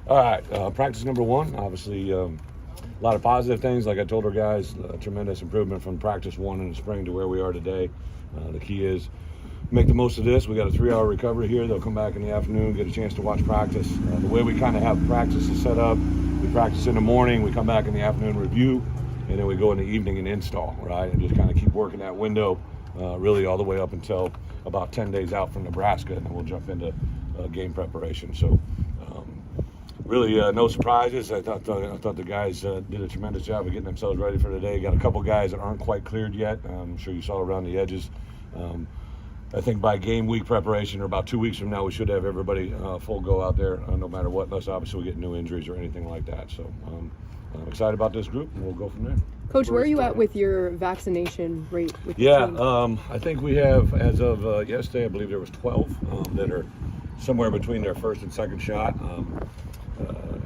All right, practice number one, obviously a lot of positive things. Like I told our guys, tremendous improvement from practice one in the spring to where we are today. The key is make the most of this. We got a 3-hour recovery here. They'll come back in the afternoon, get a chance to watch practice. The way we kind of have practice is set up, we practice in the morning, we come back in the afternoon, review, and then we go in the evening and install, right? And just kind of keep working that window really all the way up until about 10 days out from Nebraska, and then we'll jump into game preparation. So really no surprises. I thought the guys did a tremendous job of getting themselves ready for today. Got a couple guys that aren't quite cleared yet. I'm sure you saw around the edges. I think by game week preparation, or about 2 weeks from now, we should have everybody full go out there, no matter what, unless obviously we get new injuries or anything like that. So I'm excited about this group, and we'll go from there. Coach, where are you at with your vaccination rate with the team? I think we have, as of yesterday, I believe there was 12 that are somewhere between their first and second shot.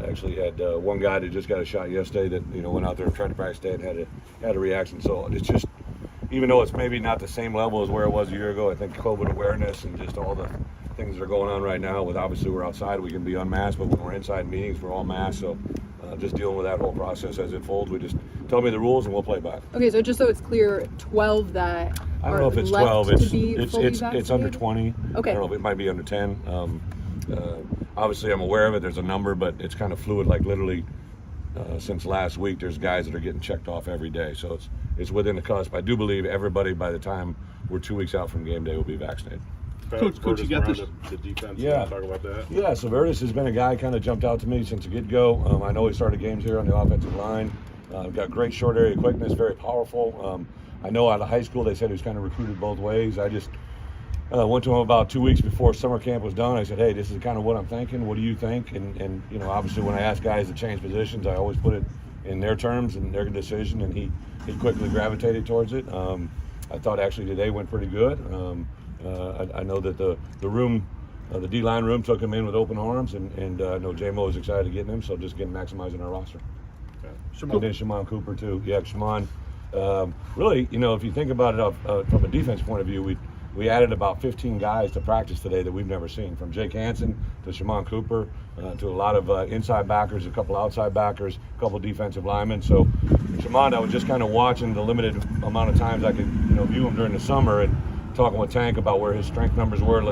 Actually had one guy that just got a shot yesterday that went out there and tried to practice today and had a reaction. So it's just, even though it's maybe not the same level as where it was a year ago, I think COVID awareness and just all the things that are going on right now with, obviously we're outside, we can be unmasked, but when we're inside meetings, we're all masked. So just dealing with that whole process as it folds. We just tell me the rules and we'll play back. Okay, so just so it's clear, 12 that I don't know if it's 12. It's under 20. Okay. I don't know if it might be under 10. Obviously, I'm aware of it. There's a number, but it's kind of fluid. Like literally, since last week, there's guys that are getting checked off every day. So it's within the cusp. I do believe everybody, by the time we're 2 weeks out from game day, will be vaccinated. Coach, you got this. The defense. Yeah. Talk about that. Yeah. So Vertus has been a guy kind of jumped out to me since the get-go. I know he started games here on the offensive line. Got great short area quickness, very powerful. I know out of high school they said he was kind of recruited both ways. I just went to him about 2 weeks before summer camp was done. I said, hey, this is kind of what I'm thinking. What do you think? And obviously when I ask guys to change positions, I always put it in their terms and their decision, and he quickly gravitated towards it. I thought actually today went pretty good. I know that the room, the D-line room, took him in with open arms, and I know J-Mo was excited to get him, so just maximizing our roster. Okay. And then Shimon Cooper too. Yeah, Shimon. Really, if you think about it from a defense point of view, we added about 15 guys to practice today that we've never seen, from Jake Hansen to Shimon Cooper to a lot of inside backers, a couple outside backers, a couple defensive linemen. So Shimon, I was just kind of watching the limited amount of times I could view him during the summer and talking with Tank about where his strength numbers were.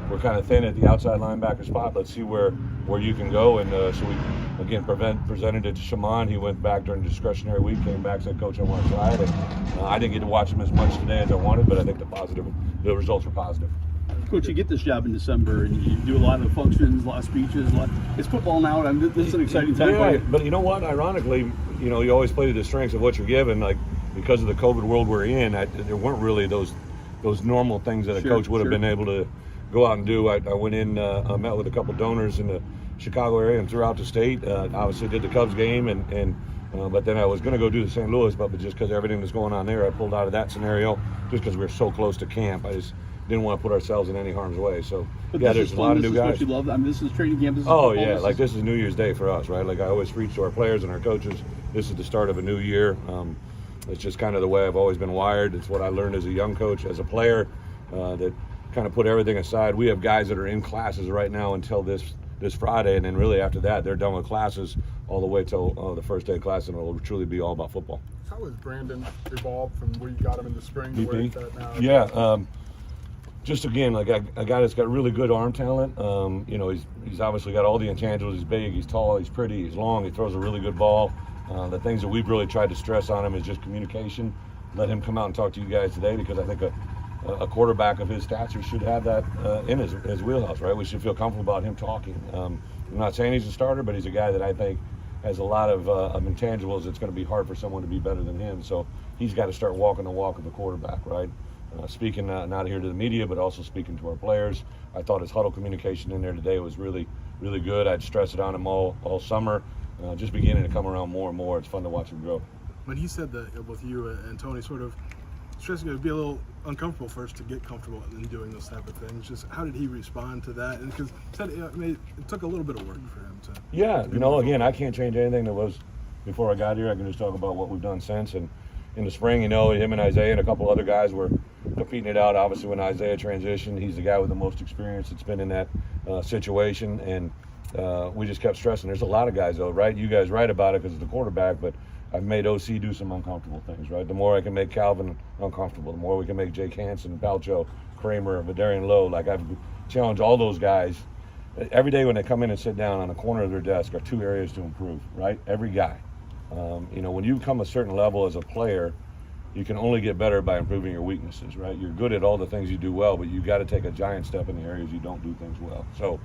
We're kind of thin at the outside linebacker spot. Let's see where you can go. And so we, again, presented it to Shimon. He went back during the discretionary week, came back, said, Coach, I want to try it. And I didn't get to watch him as much today as I wanted, but I think the results were positive. Coach, you get this job in December, and you do a lot of functions, a lot of speeches. It's football now. This is an exciting time for you. But you know what? Ironically, you always play to the strengths of what you're given. Like, because of the COVID world we're in, there weren't really those normal things that a coach would have been able to go out and do. I went in, I met with a couple donors in the Chicago area and throughout the state. Obviously did the Cubs game, but then I was going to go do the St. Louis, but just because everything that's going on there, I pulled out of that scenario just because we were so close to camp. I just didn't want to put ourselves in any harm's way. So there's a lot of new guys. This is what you love. This is training camp. This is New Year's Day for us, right? Like I always preach to our players and our coaches, this is the start of a new year. It's just kind of the way I've always been wired. It's what I learned as a young coach, as a player, that kind of put everything aside. We have guys that are in classes right now until this Friday, and then really after that, they're done with classes all the way till the first day of class, and it'll truly be all about football. How has Brandon evolved from where you got him in the spring to where he's at now? Yeah, just again, like a guy that's got really good arm talent. He's obviously got all the intangibles. He's big, he's tall, he's pretty, he's long, he throws a really good ball. The things that we've really tried to stress on him is just communication. Let him come out and talk to you guys today, because I think a quarterback of his stature should have that in his wheelhouse, right? We should feel comfortable about him talking. I'm not saying he's a starter, but he's a guy that I think has a lot of intangibles. It's going to be hard for someone to be better than him. So he's got to start walking the walk of a quarterback, right? Speaking not here to the media, but also speaking to our players. I thought his huddle communication in there today was really, really good. I'd stress it on him all summer. Just beginning to come around more and more. It's fun to watch him grow. When he said that, both you and Tony sort of stressing it would be a little uncomfortable first to get comfortable in doing those type of things. Just how did he respond to that? And because it took a little bit of work for him to. Yeah, again, I can't change anything that was before I got here. I can just talk about what we've done since. And in the spring, him and Isaiah and a couple other guys were competing it out. Obviously, when Isaiah transitioned, he's the guy with the most experience that's been in that situation. And we just kept stressing. There's a lot of guys though, right? You guys write about it because it's the quarterback, but I've made OC do some uncomfortable things, right? The more I can make Calvin uncomfortable, the more we can make Jake Hansen, Palcho, Kramer, Vidarian Lowe. Like I've challenged all those guys. Every day when they come in and sit down on the corner of their desk are 2 areas to improve, right? Every guy. When you come a certain level as a player, you can only get better by improving your weaknesses, right? You're good at all the things you do well, but you got to take a giant step in the areas you don't do things well. So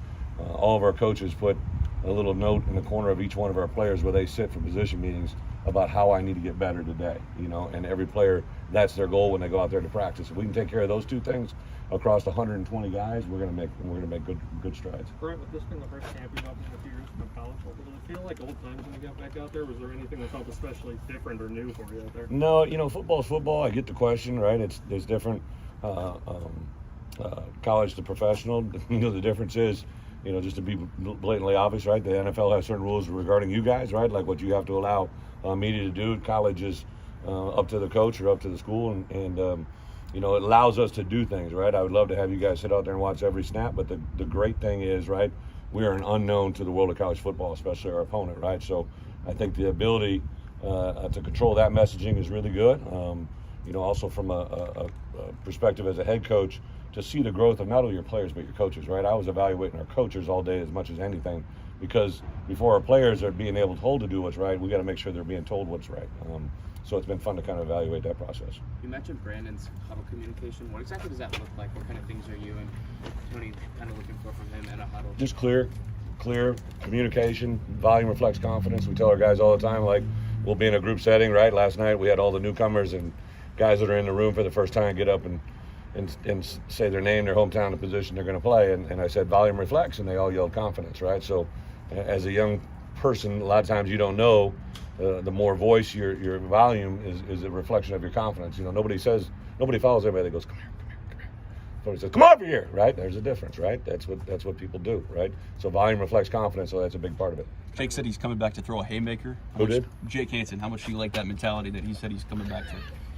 all of our coaches put a little note in the corner of each one of our players where they sit for position meetings about how I need to get better today, and every player, that's their goal when they go out there to practice. If we can take care of those 2 things across 120 guys, we're gonna make good strides. Brett, with this being the first camp you've had in a few years from college football, does it feel like old times when you got back out there? Was there anything that felt especially different or new for you out there? No, football's football. I get the question, right? There's different college to professional. The difference is, just to be blatantly obvious, right? The NFL has certain rules regarding you guys, right? Like what you have to allow media to do. College is up to the coach or up to the school, and it allows us to do things, right? I would love to have you guys sit out there and watch every snap, but the great thing is, right, we are an unknown to the world of college football, especially our opponent, right? So I think the ability to control that messaging is really good. Also from a perspective as a head coach, to see the growth of not only your players but your coaches, right? I was evaluating our coaches all day as much as anything, because before our players are being able to do what's right, we got to make sure they're being told what's right. So it's been fun to kind of evaluate that process. You mentioned Brandon's huddle communication. What exactly does that look like? What kind of things are you and Tony kind of looking for from him in a huddle? Just clear communication. Volume reflects confidence. We tell our guys all the time, like, we'll be in a group setting, right? Last night we had all the newcomers and guys that are in the room for the first time get up and say their name, their hometown, the position they're going to play. And I said, volume reflects, and they all yelled confidence, right? So as a young person, a lot of times you don't know the more voice your volume is a reflection of your confidence. Nobody follows everybody that goes, come here. Somebody says, come over here, right? There's a difference, right? That's what people do, right? So volume reflects confidence, so that's a big part of it. Jake said he's coming back to throw a haymaker. Who did? Jake Hansen. How much do you like that mentality that he said he's coming back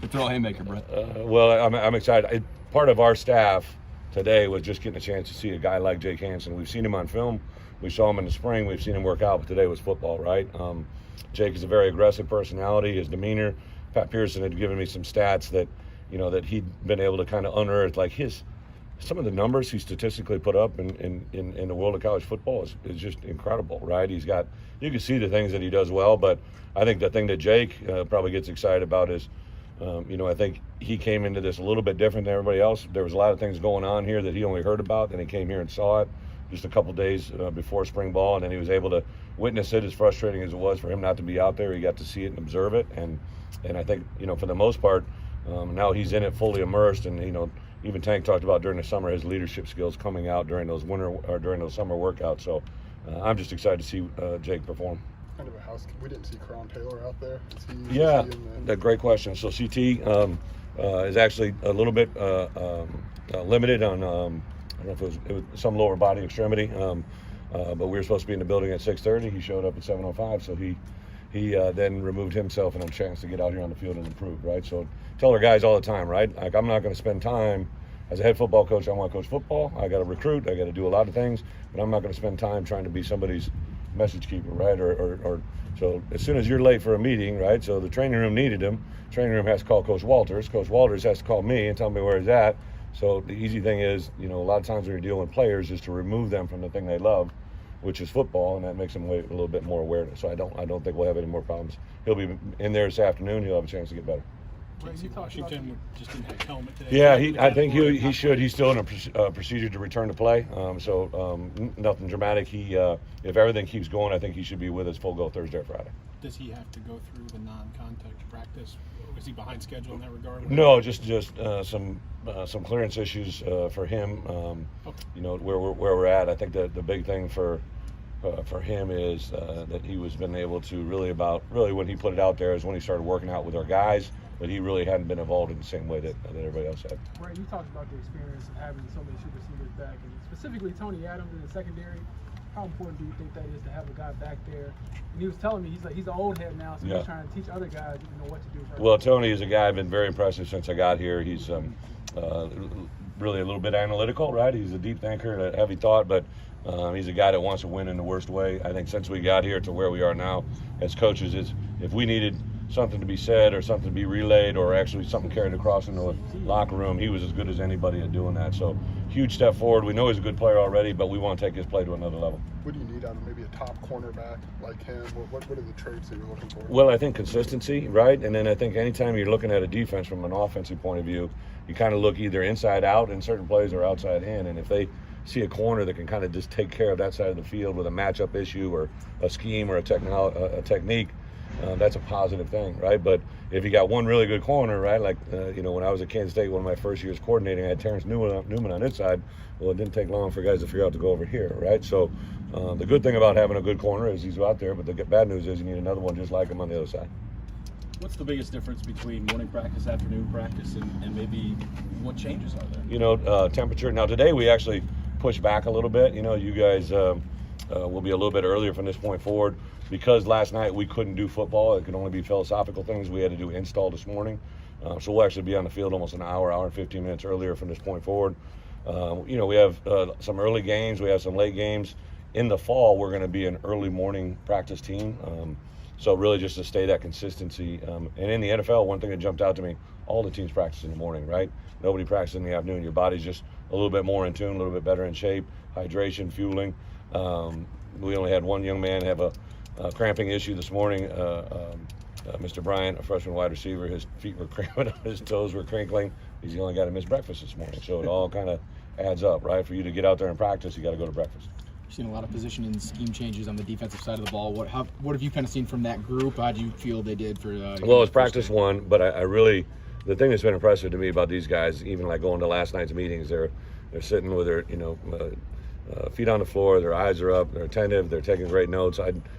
to throw a haymaker, Brett? Well, I'm excited. Part of our staff today was just getting a chance to see a guy like Jake Hansen. We've seen him on film. We saw him in the spring. We've seen him work out, but today was football, right? Jake is a very aggressive personality. His demeanor. Pat Pearson had given me some stats that, that he'd been able to kind of unearth, like some of the numbers he statistically put up in the world of college football is just incredible, right? You can see the things that he does well, but I think the thing that Jake probably gets excited about is, I think he came into this a little bit different than everybody else. There was a lot of things going on here that he only heard about, and he came here and saw it just a couple days before spring ball, and then he was able to witness it. As frustrating as it was for him not to be out there, he got to see it and observe it, and I think, for the most part, now he's in it fully immersed, and even Tank talked about during the summer his leadership skills coming out during those summer workouts. So I'm just excited to see Jake perform. Kind of a house. We didn't see Karan Taylor out there. Yeah, that great question. So CT is actually a little bit limited on I don't know if it was some lower body extremity, but we were supposed to be in the building at 6:30. He showed up at 7:05, so he then removed himself and had a chance to get out here on the field and improve, right? So tell our guys all the time, right? Like, I'm not going to spend time as a head football coach. I want to coach football. I got to recruit. I got to do a lot of things, but I'm not going to spend time trying to be somebody's message keeper, right? Or so as soon as you're late for a meeting, right? So the training room needed him. Training room has to call Coach Walters. Coach Walters has to call me and tell me where he's at. So the easy thing is, a lot of times when you're dealing with players is to remove them from the thing they love, which is football, and that makes them a little bit more awareness. So I don't think we'll have any more problems. He'll be in there this afternoon. He'll have a chance to get better. Washington just didn't have a helmet today. Yeah, I think he should. He's still in a procedure to return to play. Nothing dramatic. If everything keeps going, I think he should be with us full go Thursday or Friday. Does he have to go through the non-contact practice? Is he behind schedule in that regard? No, just some clearance issues for him. Where we're at. I think that the big thing for him is that he was been able to really when he put it out there is when he started working out with our guys, but he really hadn't been involved in the same way that everybody else had. Right, you talked about the experience of having so many super seniors back, and specifically Tony Adams in the secondary. How important do you think that is to have a guy back there? And he was telling me he's an old head now, so he's trying to teach other guys what to do. Well, Tony is a guy I've been very impressive since I got here. He's really a little bit analytical, right? He's a deep thinker and a heavy thought, but He's a guy that wants to win in the worst way. I think since we got here to where we are now as coaches, is if we needed something to be said or something to be relayed or actually something carried across into the locker room, he was as good as anybody at doing that. So huge step forward. We know he's a good player already, but we want to take his play to another level. What do you need out of maybe a top cornerback like him? What are the traits that you're looking for? Well, I think consistency, right? And then I think anytime you're looking at a defense from an offensive point of view, you kind of look either inside out in certain plays or outside in. And if they see a corner that can kind of just take care of that side of the field with a matchup issue or a scheme or a technique, that's a positive thing, right? But if you got one really good corner, right, like when I was at Kansas State, one of my first years coordinating, I had Terrence Newman on his side. Well, it didn't take long for guys to figure out to go over here, right? So the good thing about having a good corner is he's out there, but the bad news is you need another one just like him on the other side. What's the biggest difference between morning practice, afternoon practice, and maybe what changes are there? Temperature. Now today we actually pushed back a little bit. You guys will be a little bit earlier from this point forward. Because last night we couldn't do football, it could only be philosophical things. We had to do install this morning. So we'll actually be on the field almost an hour and 15 minutes earlier from this point forward. We have some early games, we have some late games. In the fall, we're going to be an early morning practice team. So really just to stay that consistency. And in the NFL, one thing that jumped out to me, all the teams practice in the morning, right? Nobody practices in the afternoon. Your body's just a little bit more in tune, a little bit better in shape, hydration, fueling. We only had one young man have a cramping issue this morning. Mr. Bryant, a freshman wide receiver, his feet were cramping, his toes were crinkling. He's the only guy that missed breakfast this morning. So it all kind of adds up, right? For you to get out there and practice, you got to go to breakfast. You've seen a lot of position and scheme changes on the defensive side of the ball. What have you kind of seen from that group? How do you feel they did for? Well, it's practice one, but I really, the thing that's been impressive to me about these guys, even like going to last night's meetings, they're sitting with their feet on the floor, their eyes are up, they're attentive, they're taking great notes.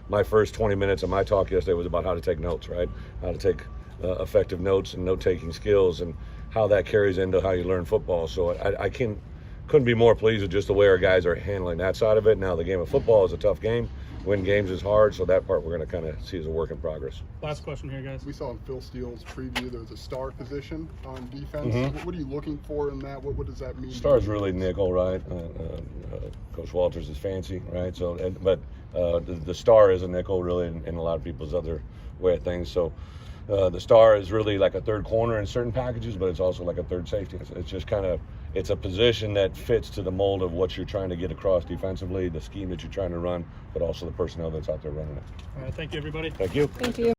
My first 20 minutes of my talk yesterday was about how to take notes, right? How to take effective notes and note-taking skills and how that carries into how you learn football. So I couldn't be more pleased with just the way our guys are handling that side of it. Now, the game of football is a tough game. Win games is hard, so that part we're going to kind of see as a work in progress. Last question here, guys. We saw in Phil Steele's preview there's a star position on defense. Mm-hmm. What are you looking for in that? What does that mean? Star's really nickel, right? Coach Walters is fancy, right? So, but the star is a nickel, really, in a lot of people's other way of things. So, the star is really like a third corner in certain packages, but it's also like a third safety. It's just kind of, it's a position that fits to the mold of what you're trying to get across defensively, the scheme that you're trying to run, but also the personnel that's out there running it. All right, thank you, everybody. Thank you. Thank you.